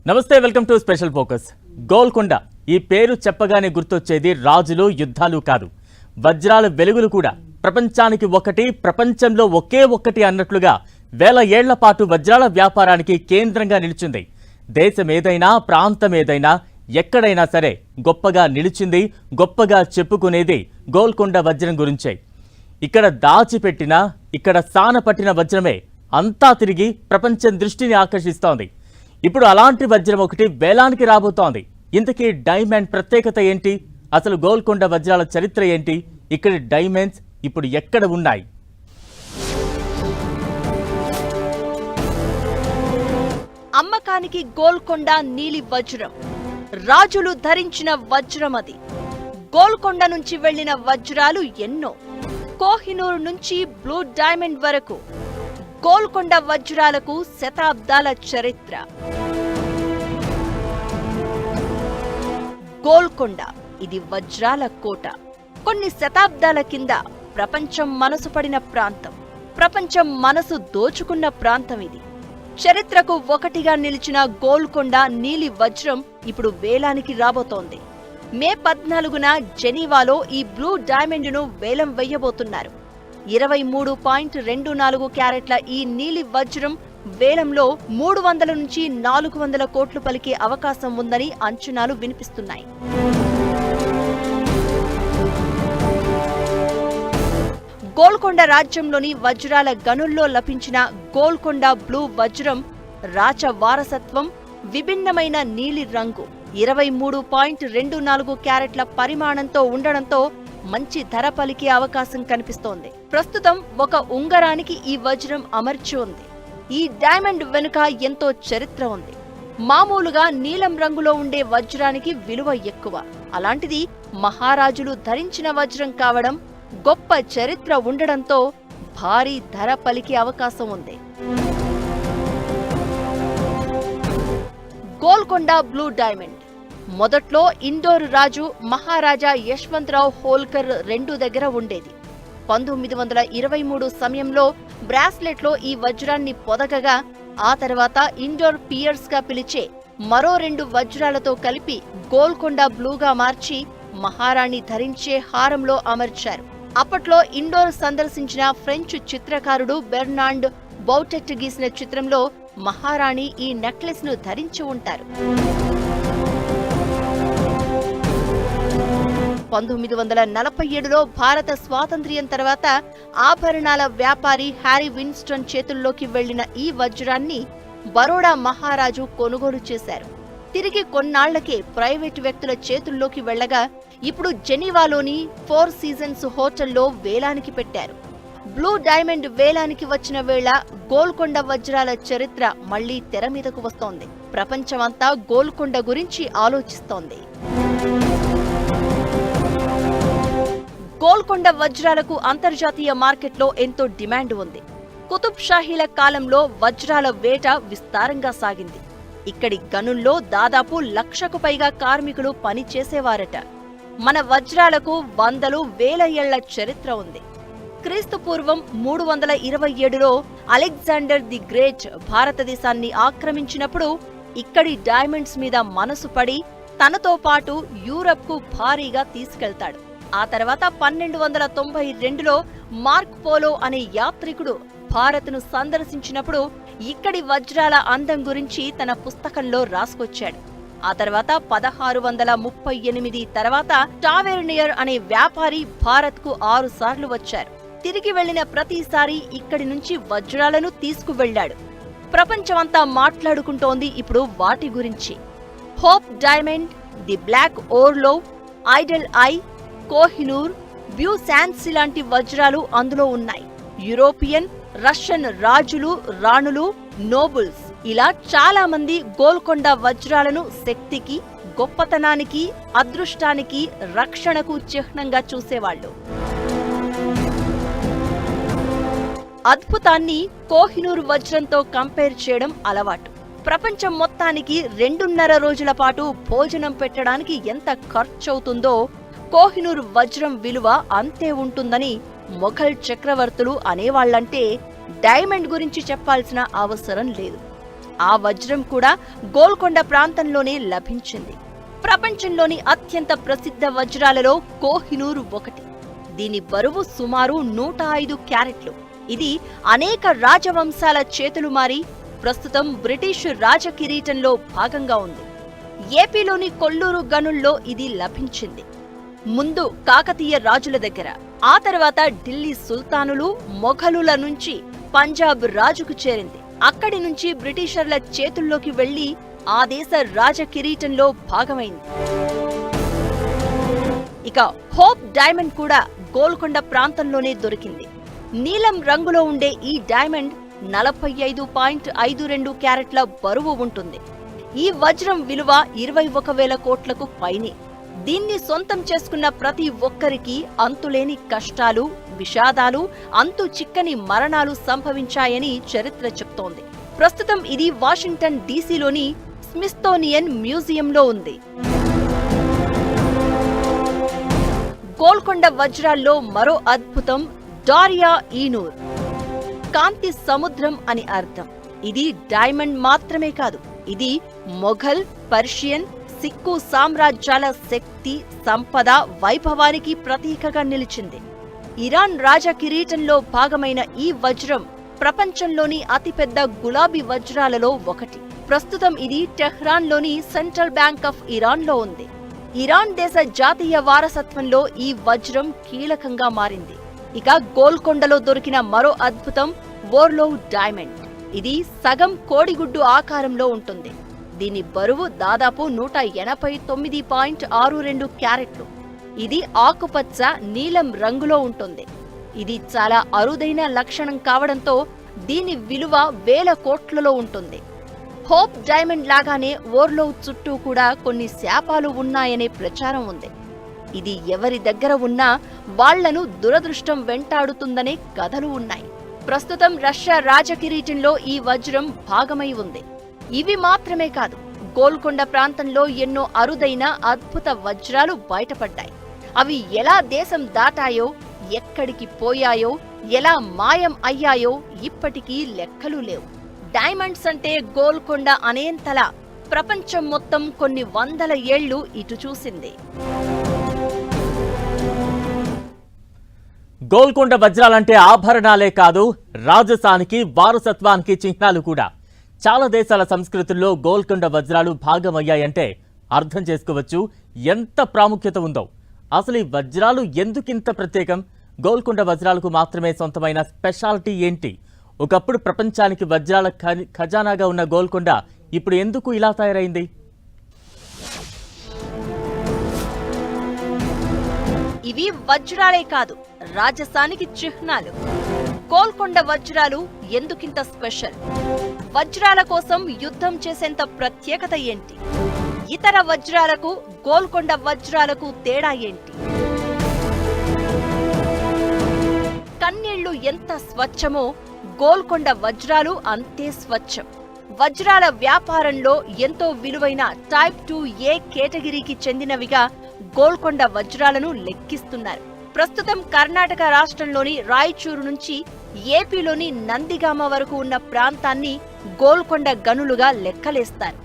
నమస్తే, welcome to special focus. Golconda ఈ పేరు చెప్పగానే గుర్తొచ్చేది రాజులు, యుద్ధాలు కాదు, వజ్రాల వెలుగులు కూడా. ప్రపంచానికి ఒకటి, ప్రపంచంలో ఒకే ఒక్కటి అన్నట్లుగా వేల ఏళ్ల పాటు వజ్రాల వ్యాపారానికి కేంద్రంగా నిలిచింది. దేశం ఏదైనా, ప్రాంతం ఏదైనా, ఎక్కడైనా సరే గొప్పగా నిలిచింది, గొప్పగా చెప్పుకునేది గోల్కొండ వజ్రం గురించే. ఇక్కడ దాచిపెట్టిన, ఇక్కడ సానపట్టిన వజ్రమే అంతా తిరిగి ప్రపంచం దృష్టిని ఆకర్షిస్తోంది. ఇప్పుడు అలాంటి వజ్రం ఒకటి వేలానికి రాబోతోంది. ఇంతకీ డైమండ్ ప్రత్యేకత ఏంటి? అసలు గోల్కొండ వజ్రాల చరిత్ర ఏంటి? ఇక్కడి డైమండ్స్ ఇప్పుడు ఎక్కడ ఉన్నాయి? అమ్మకానికి గోల్కొండ నీలి వజ్రం. రాజులు ధరించిన వజ్రం అది. గోల్కొండ నుంచి వెళ్లిన వజ్రాలు ఎన్నో. కోహినూర్ నుంచి బ్లూ డైమండ్ వరకు గోల్కొండ వజ్రాలకు శతాబ్దాల చరిత్ర. గోల్కొండ ఇది వజ్రాల కోట. కొన్ని శతాబ్దాల కింద ప్రపంచం మనసు పడిన ప్రాంతం, ప్రపంచం మనసు దోచుకున్న ప్రాంతం ఇది. చరిత్రకు ఒకటిగా నిలిచిన గోల్కొండ నీలి వజ్రం ఇప్పుడు వేలానికి రాబోతోంది. మే 14న జెనీవాలో ఈ బ్లూ డైమండ్ను వేలం వెయ్యబోతున్నారు. 23.24 క్యారెట్ల ఈ నీలి వజ్రం వేలంలో 300 నుంచి 400 కోట్లు పలికే అవకాశం ఉందని అంచనాలు వినిపిస్తున్నాయి. గోల్కొండ రాజ్యంలోని వజ్రాల గనుల్లో లభించిన గోల్కొండ బ్లూ వజ్రం రాచ వారసత్వం, విభిన్నమైన నీలి రంగు, 23.24 క్యారెట్ల పరిమాణంతో ఉండడంతో మంచి ధర పలికే అవకాశం కనిపిస్తోంది. ప్రస్తుతం ఒక ఉంగరానికి ఈ వజ్రం అమర్చి ఉంది. ఈ డైమండ్ వెనుక ఎంతో చరిత్ర ఉంది. మామూలుగా నీలం రంగులో ఉండే వజ్రానికి విలువ ఎక్కువ. అలాంటిది మహారాజులు ధరించిన వజ్రం కావడం, గొప్ప చరిత్ర ఉండడంతో భారీ ధర పలికే అవకాశం ఉంది. గోల్కొండ బ్లూ డైమండ్ మొదట్లో ఇండోర్ రాజు మహారాజా యశ్వంతరావు హోల్కర్ II దగ్గర ఉండేది. 1923 సమయంలో బ్రాస్లెట్లో ఈ వజ్రాన్ని పొదగగా ఆ తర్వాత ఇండోర్ పియర్స్ గా పిలిచే మరో 2 వజ్రాలతో కలిపి గోల్కొండ బ్లూగా మార్చి మహారాణి ధరించే హారంలో అమర్చారు. అప్పట్లో ఇండోర్ సందర్శించిన ఫ్రెంచ్ చిత్రకారుడు బెర్నాండ్ బౌటెట్ గీసిన చిత్రంలో మహారాణి ఈ నెక్లెస్ ను ధరించి ఉంటారు. 1947లో భారత స్వాతంత్ర్యం తర్వాత ఆభరణాల వ్యాపారి హ్యారీ విన్స్టన్ చేతుల్లోకి వెళ్లిన ఈ వజ్రాన్ని బరోడా మహారాజు కొనుగోలు చేశారు. తిరిగి కొన్నాళ్లకే ప్రైవేటు వ్యక్తుల చేతుల్లోకి వెళ్లగా ఇప్పుడు జెనీవాలోని 4 సీజన్స్ హోటల్లో వేలానికి పెట్టారు. బ్లూ డైమండ్ వేలానికి వచ్చిన వేళ గోల్కొండ వజ్రాల చరిత్ర మళ్లీ తెర మీదకు వస్తోంది. ప్రపంచమంతా గోల్కొండ గురించి ఆలోచిస్తోంది. గోల్కొండ వజ్రాలకు అంతర్జాతీయ మార్కెట్లో ఎంతో డిమాండ్ ఉంది. కుతుబ్ షాహీల కాలంలో వజ్రాల వేట విస్తారంగా సాగింది. ఇక్కడి గనుల్లో దాదాపు 1,00,000కు పైగా కార్మికులు పనిచేసేవారట. మన వజ్రాలకు వందలు, వేల ఏళ్ల చరిత్ర ఉంది. క్రీస్తు పూర్వం 327లో అలెగ్జాండర్ ది గ్రేట్ భారతదేశాన్ని ఆక్రమించినప్పుడు ఇక్కడి డైమండ్స్ మీద మనసు పడి తనతో పాటు యూరప్కు భారీగా తీసుకెళ్తాడు. ఆ తర్వాత 1292లో మార్క్ పోలో అనే యాత్రికుడు భారత్ను సందర్శించినప్పుడు ఇక్కడి వజ్రాల అందం గురించి తన పుస్తకంలో రాసుకొచ్చాడు. ఆ తర్వాత 1638 తర్వాత టావెర్నియర్ అనే వ్యాపారి భారత్కు 6 సార్లు వచ్చారు. తిరిగి వెళ్లిన ప్రతిసారి ఇక్కడి నుంచి వజ్రాలను తీసుకువెళ్లాడు. ప్రపంచమంతా మాట్లాడుకుంటోంది ఇప్పుడు వాటి గురించి. Hope Diamond, the Black Orlov, Idol Eye, Kohinoor, Beau Sancy లాంటి వజ్రాలు అందులో ఉన్నాయి. యూరోపియన్, రష్యన్ రాజులు, రాణులు, నోబుల్స్ ఇలా చాలా మంది గోల్కొండ వజ్రాలను శక్తికి, గొప్పతనానికి, అదృష్టానికి, రక్షణకు చిహ్నంగా చూసేవాళ్లు. అద్భుతాన్ని కోహినూర్ వజ్రంతో కంపేర్ చేయడం అలవాటు. ప్రపంచం మొత్తానికి 2.5 రోజుల పాటు భోజనం పెట్టడానికి ఎంత ఖర్చవుతుందో కోహినూర్ వజ్రం విలువ అంతే ఉంటుందని మొఘల్ చక్రవర్తులు అనేవాళ్లంటే డైమండ్ గురించి చెప్పాల్సిన అవసరం లేదు. ఆ వజ్రం కూడా గోల్కొండ ప్రాంతంలోనే లభించింది. ప్రపంచంలోని అత్యంత ప్రసిద్ధ వజ్రాలలో కోహినూర్ ఒకటి. దీని బరువు సుమారు 105 క్యారెట్లు. ఇది అనేక రాజవంశాల చేతులు మారి ప్రస్తుతం బ్రిటిష్ రాజకిరీటంలో భాగంగా ఉంది. ఏపీలోని కొల్లూరు గనుల్లో ఇది లభించింది. ముందు కాకతీయ రాజుల దగ్గర, ఆ తర్వాత ఢిల్లీ సుల్తానులు, మొఘలుల నుంచి పంజాబ్ రాజుకు చేరింది. అక్కడి నుంచి బ్రిటిషర్ల చేతుల్లోకి వెళ్లి ఆ దేశ రాజకిరీటంలో భాగమైంది. ఇక హోప్ డైమండ్ కూడా గోల్కొండ ప్రాంతంలోనే దొరికింది. నీలం రంగులో ఉండే ఈ డైమండ్ 45.52 క్యారెట్ల బరువు ఉంటుంది. ఈ వజ్రం విలువ 21,000 కోట్లకు పైనే. దీన్ని సొంతం చేసుకున్న ప్రతి ఒక్కరికి అంతులేని కష్టాలు, విషాదాలు, అంతు చిక్కని మరణాలు సంభవించాయని చరిత్ర చెప్తోంది. ప్రస్తుతం ఇది వాషింగ్టన్ డీసీలోని స్మిథ్సోనియన్ మ్యూజియంలో ఉంది. గోల్కొండ వజ్రాల్లో మరో అద్భుతం డారియా ఈనూర్. కాంతి సముద్రం అని అర్థం. ఇది డైమండ్ మాత్రమే కాదు, ఇది మొఘల్, పర్షియన్, సిక్కు సామ్రాజ్యాల శక్తి, సంపద, వైభవానికి ప్రతీకగా నిలిచింది. ఇరాన్ రాజ కిరీటంలో భాగమైన ఈ వజ్రం ప్రపంచంలోని అతిపెద్ద గులాబీ వజ్రాలలో ఒకటి. ప్రస్తుతం ఇది టెహ్రాన్లోని సెంట్రల్ బ్యాంక్ ఆఫ్ ఇరాన్లో ఉంది. ఇరాన్ దేశ జాతీయ వారసత్వంలో ఈ వజ్రం కీలకంగా మారింది. ఇక గోల్కొండలో దొరికిన మరో అద్భుతం ఓర్లోవ్ డైమండ్. ఇది సగం కోడిగుడ్డు ఆకారంలో ఉంటుంది. దీని బరువు దాదాపు 189.62 క్యారెట్లు. ఇది ఆకుపచ్చ, నీలం రంగులో ఉంటుంది. ఇది చాలా అరుదైన లక్షణం కావడంతో దీని విలువ 1000 కోట్లలో ఉంటుంది. హోప్ డైమండ్ లాగానే ఓర్లోవ్ చుట్టూ కూడా కొన్ని శాపాలు ఉన్నాయనే ప్రచారం ఉంది. ఇది ఎవరి దగ్గర ఉన్నా వాళ్లను దురదృష్టం వెంటాడుతుందనే కథలు ఉన్నాయి. ప్రస్తుతం రష్యా రాజకిరీటంలో ఈ వజ్రం భాగమై ఉంది. ఇవి మాత్రమే కాదు, గోల్కొండ ప్రాంతంలో ఎన్నో అరుదైన అద్భుత వజ్రాలు బయటపడ్డాయి. అవి ఎలా దేశం దాటాయో, ఎక్కడికి పోయాయో, ఎలా మాయం అయ్యాయో ఇప్పటికీ లెక్కలు లేవు. డైమండ్స్ అంటే గోల్కొండ అనేంతలా ప్రపంచం మొత్తం కొన్ని వందల ఏళ్లు ఇటు చూసింది. గోల్కొండ వజ్రాలంటే ఆభరణాలే కాదు, రాజసానికి, వారసత్వానికి చిహ్నాలు కూడా. చాలా దేశాల సంస్కృతుల్లో గోల్కొండ వజ్రాలు భాగమయ్యాయంటే అర్థం చేసుకోవచ్చు ఎంత ప్రాముఖ్యత ఉందో. అసలు ఈ వజ్రాలు ఎందుకింత ప్రత్యేకం? గోల్కొండ వజ్రాలకు మాత్రమే సొంతమైన స్పెషాలిటీ ఏంటి? ఒకప్పుడు ప్రపంచానికి వజ్రాల ఖజానాగా ఉన్న గోల్కొండ ఇప్పుడు ఎందుకు ఇలా తయారైంది? ఇవి వజ్రాలే కాదు, రాజసానికి చిహ్నాలు. గోల్కొండ వజ్రాలు ఎందుకింత స్పెషల్? వజ్రాల కోసం యుద్ధం చేసేంత ప్రత్యేకత ఏంటి? ఇతర వజ్రాలకు, గోల్కొండ వజ్రాలకు తేడా ఏంటి? కన్నీళ్లు ఎంత స్వచ్ఛమో గోల్కొండ వజ్రాలు అంతే స్వచ్ఛం. వజ్రాల వ్యాపారంలో ఎంతో విలువైన టైప్ 2A కేటగిరీకి చెందినవిగా గోల్కొండ వజ్రాలను లెక్కిస్తున్నారు. ప్రస్తుతం కర్ణాటక రాష్ట్రంలోని రాయచూరు నుంచి ఏపీలోని నందిగామ వరకు ఉన్న ప్రాంతాన్ని గోల్కొండ గనులుగా లెక్కలేస్తారు.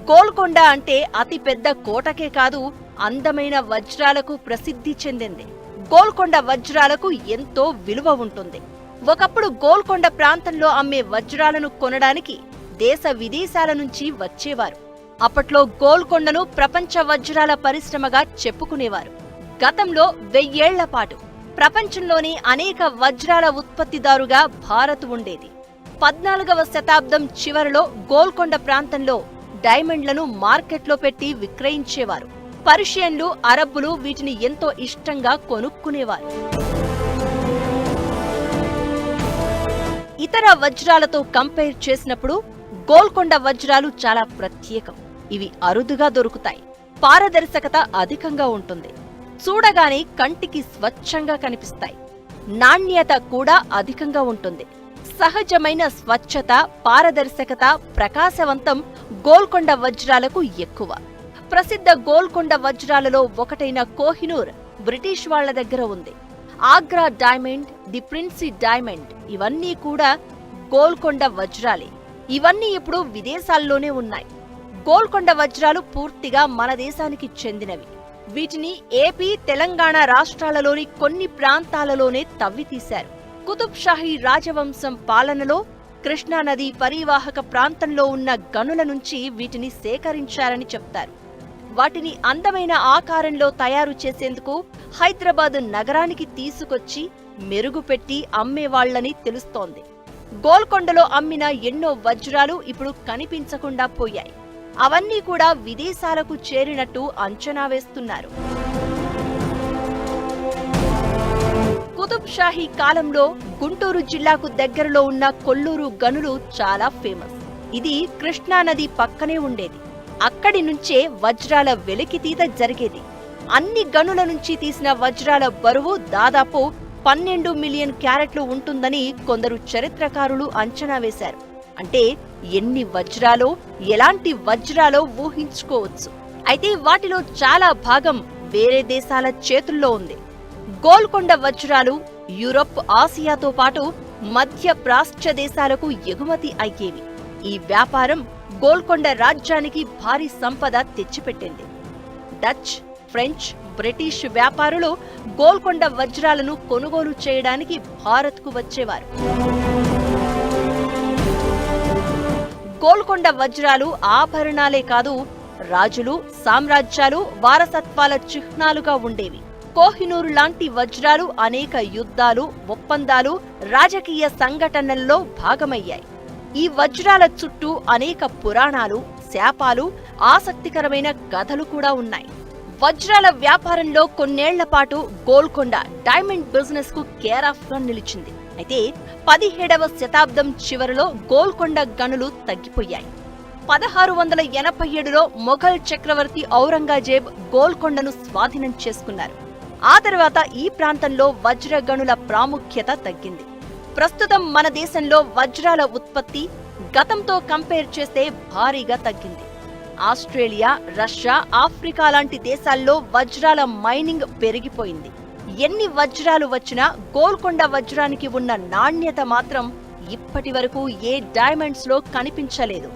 గోల్కొండ అంటే అతిపెద్ద కోటకే కాదు, అందమైన వజ్రాలకు ప్రసిద్ధి చెందింది. గోల్కొండ వజ్రాలకు ఎంతో విలువ ఉంటుంది. ఒకప్పుడు గోల్కొండ ప్రాంతంలో అమ్మే వజ్రాలను కొనడానికి దేశ విదేశాల నుంచి వచ్చేవారు. అప్పట్లో గోల్కొండను ప్రపంచ వజ్రాల పరిశ్రమగా చెప్పుకునేవారు. గతంలో 1000 ఏళ్ల పాటు ప్రపంచంలోని అనేక వజ్రాల ఉత్పత్తిదారుగా భారత్ ఉండేది. 14వ శతాబ్దం చివరిలో గోల్కొండ ప్రాంతంలో డైమండ్లను మార్కెట్లో పెట్టి విక్రయించేవారు. పర్షియన్లు, అరబ్బులు వీటిని ఎంతో ఇష్టంగా కొనుక్కునేవారు. ఇతర వజ్రాలతో కంపేర్ చేసినప్పుడు గోల్కొండ వజ్రాలు చాలా ప్రత్యేకం. ఇవి అరుదుగా దొరుకుతాయి. పారదర్శకత అధికంగా ఉంటుంది. చూడగానే కంటికి స్వచ్ఛంగా కనిపిస్తాయి. నాణ్యత కూడా అధికంగా ఉంటుంది. సహజమైన స్వచ్ఛత, పారదర్శకత, ప్రకాశవంతం గోల్కొండ వజ్రాలకు ఎక్కువ. ప్రసిద్ధ గోల్కొండ వజ్రాలలో ఒకటైన కోహినూర్ బ్రిటిష్ వాళ్ల దగ్గర ఉంది. Agra diamond, the Princie diamond ఇవన్నీ కూడా గోల్కొండ వజ్రాలే. ఇవన్నీ ఇప్పుడు విదేశాల్లోనే ఉన్నాయి. గోల్కొండ వజ్రాలు పూర్తిగా మన దేశానికి చెందినవి. వీటిని ఏపీ, తెలంగాణ రాష్ట్రాలలోని కొన్ని ప్రాంతాలలోనే తవ్వితీశారు. కుతుబ్ షాహీ రాజవంశం పాలనలో కృష్ణానది పరీవాహక ప్రాంతంలో ఉన్న గనుల నుంచి వీటిని సేకరించారని చెప్తారు. వాటిని అందమైన ఆకారంలో తయారు చేసేందుకు హైదరాబాద్ నగరానికి తీసుకొచ్చి మెరుగుపెట్టి అమ్మేవాళ్లని తెలుస్తోంది. గోల్కొండలో అమ్మిన ఎన్నో వజ్రాలు ఇప్పుడు కనిపించకుండా పోయాయి. అవన్నీ కూడా విదేశాలకు చేరినట్టు అంచనా వేస్తున్నారు. కుతుబ్ షాహీ కాలంలో గుంటూరు జిల్లాకు దగ్గరలో ఉన్న కొల్లూరు గనులు చాలా ఫేమస్. ఇది కృష్ణానది పక్కనే ఉండేది. అక్కడి నుంచే వజ్రాల వెలికితీత జరిగేది. అన్ని గనుల నుంచి తీసిన వజ్రాల బరువు దాదాపు 12 మిలియన్ క్యారెట్లు ఉంటుందని కొందరు చరిత్రకారులు అంచనా వేశారు. అంటే ఎన్ని వజ్రాలో, ఎలాంటి వజ్రాలో ఊహించుకోవచ్చు. అయితే వాటిలో చాలా భాగం వేరే దేశాల చేతుల్లో ఉంది. గోల్కొండ వజ్రాలు యూరప్, ఆసియాతో పాటు మధ్య ప్రాచ్య దేశాలకు ఎగుమతి అయ్యేవి. ఈ వ్యాపారం గోల్కొండ రాజ్యానికి భారీ సంపద తెచ్చిపెట్టింది. డచ్, ఫ్రెంచ్, బ్రిటిష్ వ్యాపారులు గోల్కొండ వజ్రాలను కొనుగోలు చేయడానికి భారత్కు వచ్చేవారు. గోల్కొండ వజ్రాలు ఆభరణాలే కాదు, రాజులు, సామ్రాజ్యాలు వారసత్వాల చిహ్నాలుగా ఉండేవి. కోహినూరు లాంటి వజ్రాలు అనేక యుద్ధాలు, ఒప్పందాలు, రాజకీయ సంఘటనల్లో భాగమయ్యాయి. ఈ వజ్రాల చుట్టూ అనేక పురాణాలు, శాపాలు, ఆసక్తికరమైన కథలు కూడా ఉన్నాయి. వజ్రాల వ్యాపారంలో కొన్నేళ్ల పాటు గోల్కొండ డైమండ్ బిజినెస్ కు కేర్ ఆఫ్ గా నిలిచింది. అయితే 17వ శతాబ్దం చివరిలో గోల్కొండ గనులు తగ్గిపోయాయి. 1687లో మొఘల్ చక్రవర్తి ఔరంగజేబ్ గోల్కొండను స్వాధీనం చేసుకున్నారు. ఆ తర్వాత ఈ ప్రాంతంలో వజ్ర గనుల ప్రాముఖ్యత తగ్గింది. ప్రస్తుతం మన దేశంలో వజ్రాల ఉత్పత్తి గతంతో కంపేర్ చేస్తే భారీగా తగ్గింది. ఆస్ట్రేలియా, రష్యా, ఆఫ్రికా లాంటి దేశాల్లో వజ్రాల మైనింగ్ పెరిగిపోయింది. ఎన్ని వజ్రాలు వచ్చినా గోల్కొండ వజ్రానికి ఉన్న నాణ్యత మాత్రం ఇప్పటి వరకు ఏ డైమండ్స్ లో కనిపించలేదు.